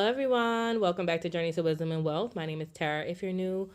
Hello everyone, welcome back to Journey to Wisdom and Wealth. My name is Tara. If you're new,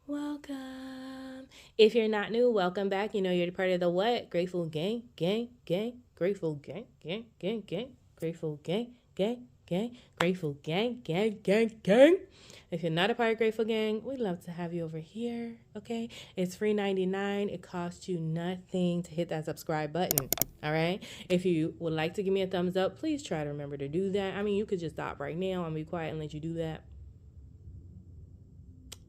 welcome. If you're not new, welcome back. You know you're part of the what? Grateful gang, gang, gang, grateful gang, gang, gang, gang, grateful gang, gang, gang, grateful gang, gang, gang, gang. If you're not a part of Grateful Gang, we'd love to have you over here, okay? It's free $99. It costs you nothing to hit that subscribe button, all right? If you would like to give me a thumbs up, please try to remember to do that. I mean, you could just stop right now and be quiet and let you do that.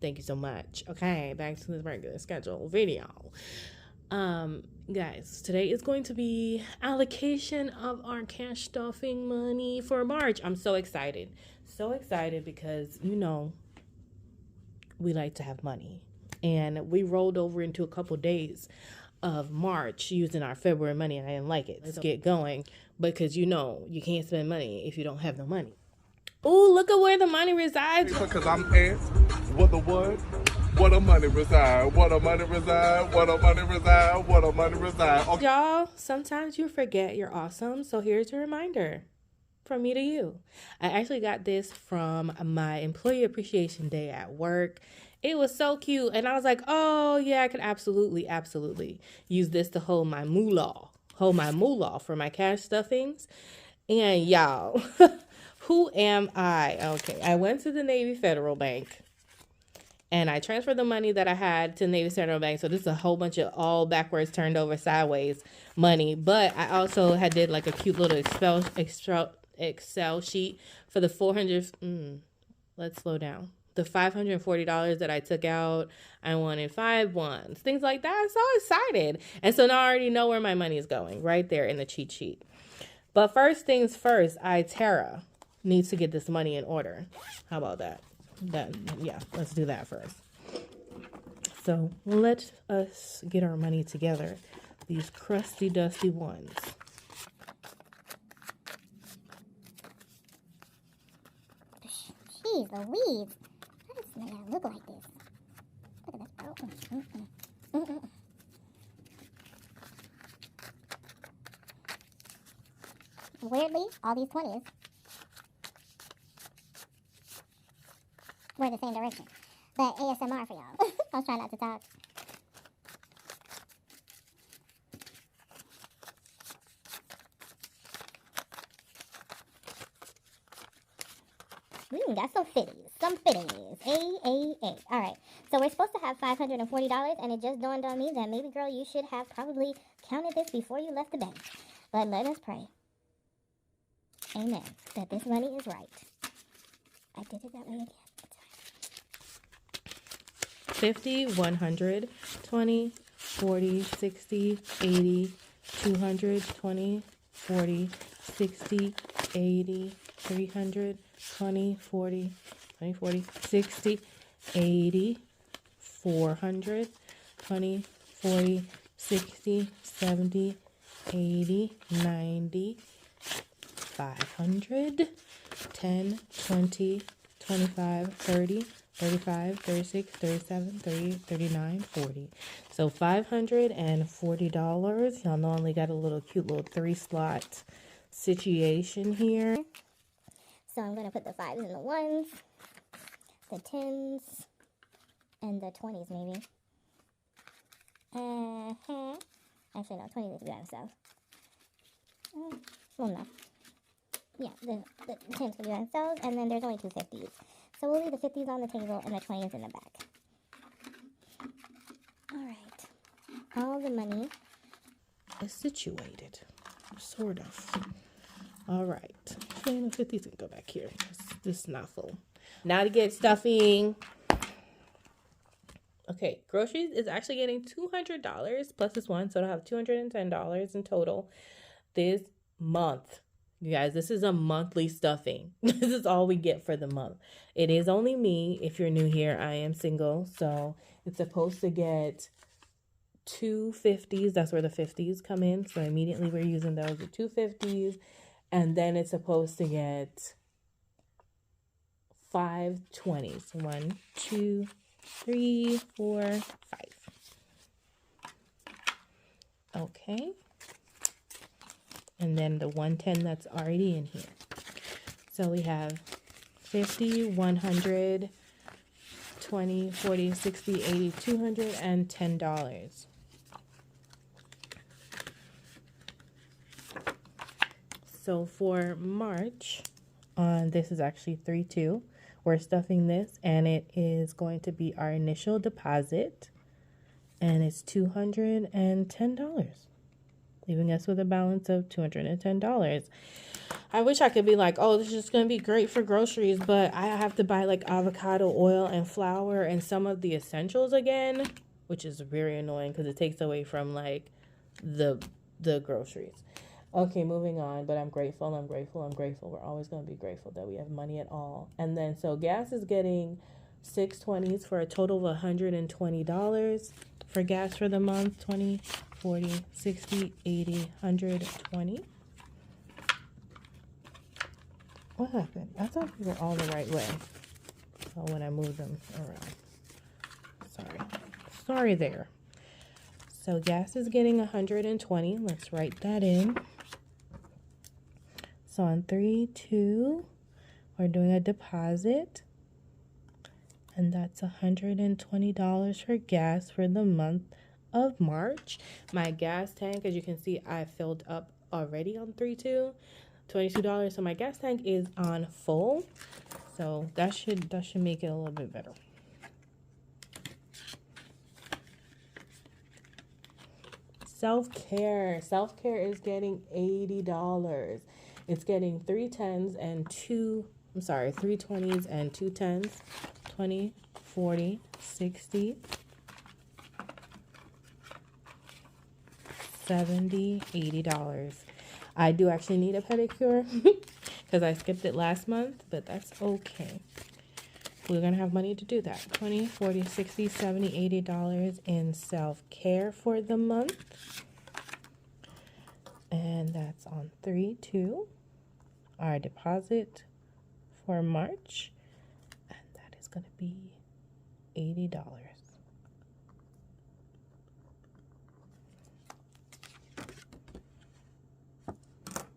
Thank you so much. Okay, back to the regular schedule video. Guys, today is going to be allocation of our cash stuffing money for March. I'm so excited. So excited because, you know, we like to have money. And we rolled over into a couple days of March using our February money, and I didn't like it. Let's get going because, you know, you can't spend money if you don't have no money. Oh, look at where the money resides. Because I'm asked, what the what? What a money reside, what a money reside, what a money reside, what a money reside. Okay. Y'all, sometimes you forget you're awesome, so here's a reminder from me to you. I actually got this from my employee appreciation day at work. It was so cute, and I was like, oh yeah, I could absolutely use this to hold my moolah for my cash stuffings. And y'all, who am I? Okay, I went to the Navy Federal Bank. And I transferred the money that I had to Navy Federal Bank. So this is a whole bunch of all backwards, turned over, sideways money. But I also did like a cute little Excel sheet for the 400. Let's slow down. The $540 that I took out. I wanted 5 ones, things like that. I'm so excited. And so now I already know where my money is going, right there in the cheat sheet. But first things first, Tara, needs to get this money in order. How about that? Yeah, let's do that first. So let us get our money together. These crusty, dusty ones. Jeez Louise. How does this man look like this? Look at this. Weirdly, all these 20s were the same direction. But ASMR for y'all. I was trying not to talk. Got some fitties. Some fittings. Alright. So we're supposed to have $540, and it just dawned on me that maybe, girl, you should have probably counted this before you left the bank. But let us pray. Amen. That this money is right. I did it that way again. 50, 100, 20, 40, 60, 80, 200, 20, 40, 60, 80, 300, 20, 40, 20, 40, 60, 80, 400, 20, 40, 60, 70, 80, 90, 500, 10, 20, 25, 30, 35, 36, 37, 38, 39, 40. So $540. Y'all know I only got a little cute little 3-slot situation here. So I'm going to put the 5s and the 1s, the 10s, and the 20s maybe. Actually, no, 20s need to be by themselves. Well, no. Yeah, the 10s can be by themselves, and then there's only 2 50s. So we'll leave the 50s on the table and the 20s in the back. Alright. All the money is situated. Sort of. Alright. The 50s can go back here. This is not full. Now to get stuffing. Okay, groceries is actually getting $200 plus this one. So I'll have $210 in total this month. You guys, this is a monthly stuffing. This is all we get for the month. It is only me. If you're new here, I am single. So it's supposed to get 2 50s. That's where the 50s come in. So immediately we're using those, the 2 50s. And then it's supposed to get 5 20s. 1, 2, 3, 4, 5. Okay. And then the 110 that's already in here. So we have 50, 100, 20, 40, 60, 80, 200, and $10. So for March, this is actually 3-2. We're stuffing this, and it is going to be our initial deposit, and it's $210, leaving us with a balance of $210. I wish I could be like, oh, this is just going to be great for groceries, but I have to buy like avocado oil and flour and some of the essentials again, which is very annoying because it takes away from like the groceries. Okay, moving on, but I'm grateful. We're always going to be grateful that we have money at all. And then, so gas is getting 620s for a total of $120 for gas for the month. 20, 40, 60, 80, 120. What happened? I thought we were all the right way. Oh, when I moved them around. Sorry there. So gas is getting 120. Let's write that in. So on 3-2, we're doing a deposit. And that's $120 for gas for the month of March. My gas tank, as you can see, I filled up already on 3-2. $22. So my gas tank is on full. So that should make it a little bit better. Self-care. Self-care is getting $80. It's getting 3 10s and 2, 3 20s and 2 10s. 20, 40, 60, 70, $80. I do actually need a pedicure because I skipped it last month, but that's okay. We're going to have money to do that. 20, 40, 60, 70, $80 in self-care for the month. And that's on 3-2. Our deposit for March. And that is going to be $80.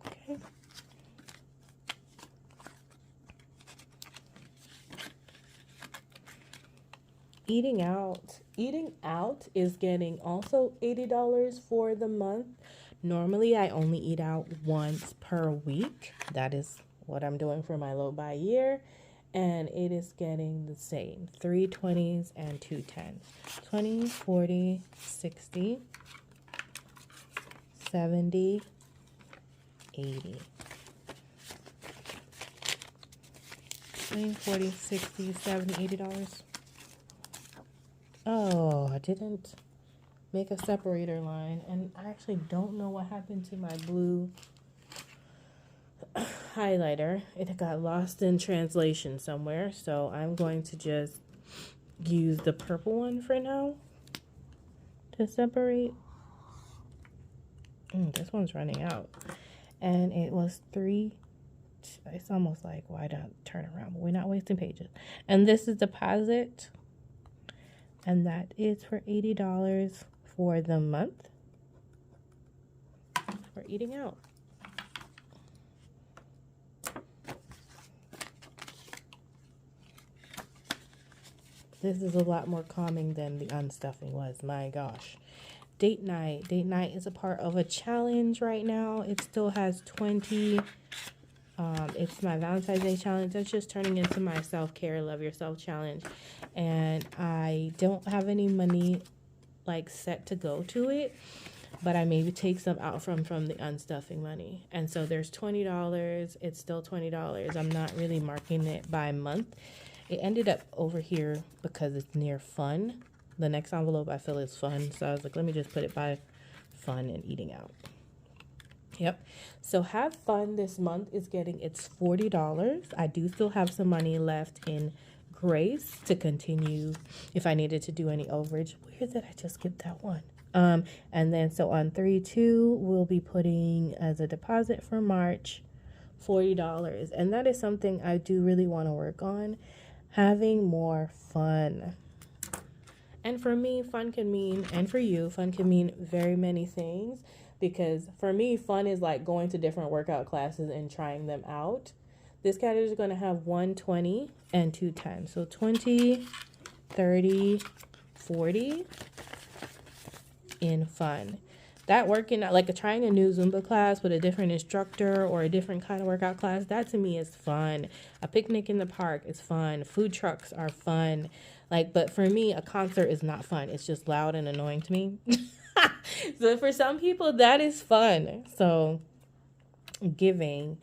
Okay. Eating out is getting also $80 for the month. Normally I only eat out once per week. That is what I'm doing for my low buy year, and it is getting the same, 3 20s and 2 10s. 20, 40, 60, 70, 80. 20, 40, 60, 70, $80. Oh, I didn't make a separator line, and I actually don't know what happened to my blue highlighter. It got lost in translation somewhere, so I'm going to just use the purple one for now to separate. This one's running out, and it was 3. It's almost like, why not turn around? But we're not wasting pages. And this is deposit, and that is for $80 for the month for eating out. This is a lot more calming than the unstuffing was. My gosh. Date night. Date night is a part of a challenge right now. It still has 20. It's my Valentine's Day challenge. That's just turning into my self-care, love yourself challenge. And I don't have any money like set to go to it, but I maybe take some out from the unstuffing money. And so there's $20. It's still $20. I'm not really marking it by month. It ended up over here because it's near fun. The next envelope I feel is fun. So I was like, let me just put it by fun and eating out. Yep. So have fun this month is getting its $40. I do still have some money left in Grace to continue if I needed to do any overage. Where did I just skip that one? And then so on 3-2, we'll be putting as a deposit for March $40. And that is something I do really want to work on, having more fun. And for me, fun can mean, and for you, fun can mean very many things. Because for me, fun is like going to different workout classes and trying them out. This category is going to have 120 and 210. So 20, 30, 40 in fun. That working out, like trying a new Zumba class with a different instructor or a different kind of workout class, that to me is fun. A picnic in the park is fun. Food trucks are fun. Like, but for me, a concert is not fun. It's just loud and annoying to me. So for some people, that is fun. So giving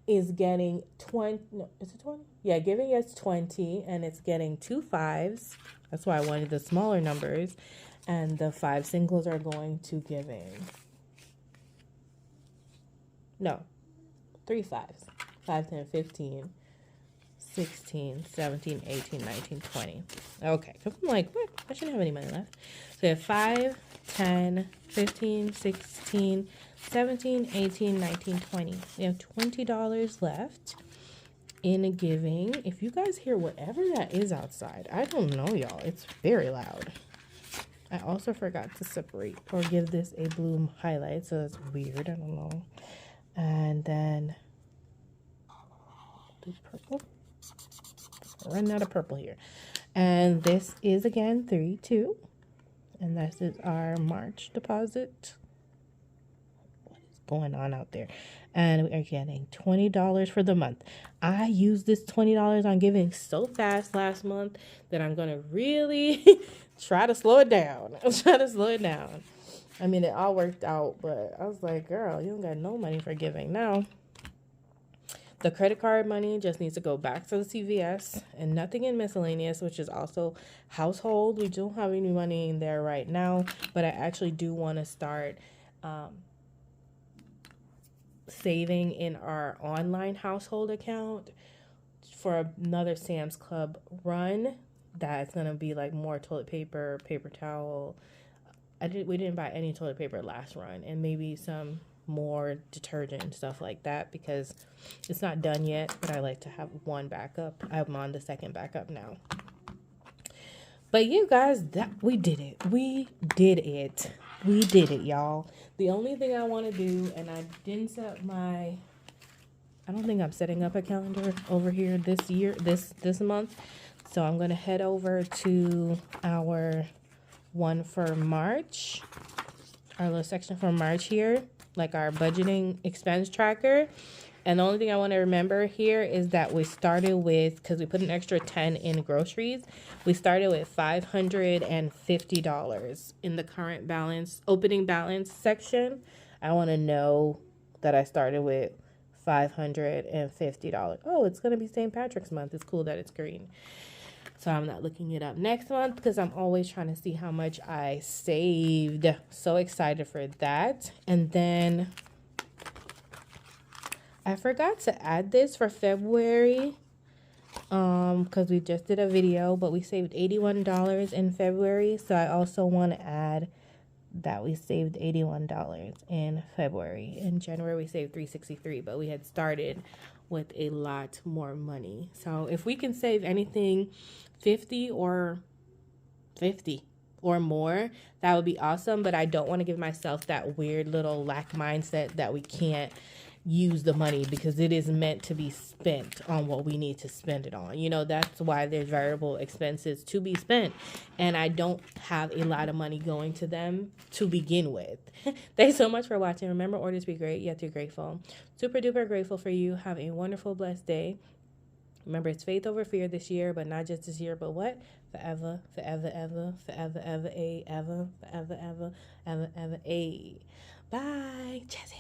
is getting 20. No, is it 20? Yeah, giving is 20, and it's getting 2 5s. That's why I wanted the smaller numbers. And the 5 singles are going to giving. No, 3 5s. 5, 10, 15, 16, 17, 18, 19, 20. Okay, because I'm like, what? I shouldn't have any money left. So we have 5, 10, 15, 16, 17, 18, 19, 20. We have $20 left in giving. If you guys hear whatever that is outside, I don't know, y'all. It's very loud. I also forgot to separate or give this a blue highlight, so that's weird. I don't know. And then do purple. Running out of purple here. And this is again 3, 2. And this is our March deposit. What is going on out there? And we are getting $20 for the month. I used this $20 on giving so fast last month that I'm going to really try to slow it down. I mean, it all worked out, but I was like, girl, you don't got no money for giving now. The credit card money just needs to go back to the CVS and nothing in miscellaneous, which is also household. We don't have any money in there right now, but I actually do want to start saving in our online household account for another Sam's Club run. That's going to be like more toilet paper, paper towel. We didn't buy any toilet paper last run, and maybe some more detergent and stuff like that because it's not done yet, but I like to have one backup. I'm on the second backup now. But you guys, we did it, y'all. The only thing I want to do, and I didn't set up I don't think I'm setting up a calendar over here this month, so I'm gonna head over to our one for March, our little section for March here, like our budgeting expense tracker. And the only thing I want to remember here is that we started with, because we put an extra 10 in groceries, we started with $550 in the current balance, opening balance section. I want to know that I started with $550. Oh, it's going to be St. Patrick's month. It's cool that it's green. So I'm not looking it up next month because I'm always trying to see how much I saved. So excited for that. And then I forgot to add this for February because we just did a video, but we saved $81 in February. So I also want to add that we saved $81 in February. In January, we saved $363, but we had started with a lot more money. So if we can save anything 50 or more, that would be awesome. But I don't want to give myself that weird little lack mindset that we can't use the money because it is meant to be spent on what we need to spend it on. You know, that's why there's variable expenses to be spent, and I don't have a lot of money going to them to begin with. Thanks so much for watching. Remember, orders be great, yet you're grateful. Super duper grateful for you. Have a wonderful, blessed day. Remember, it's faith over fear this year, but not just this year, but what? Forever, forever, ever, forever, ever, ever, forever, ever, ever, ever, Bye. Jazzy.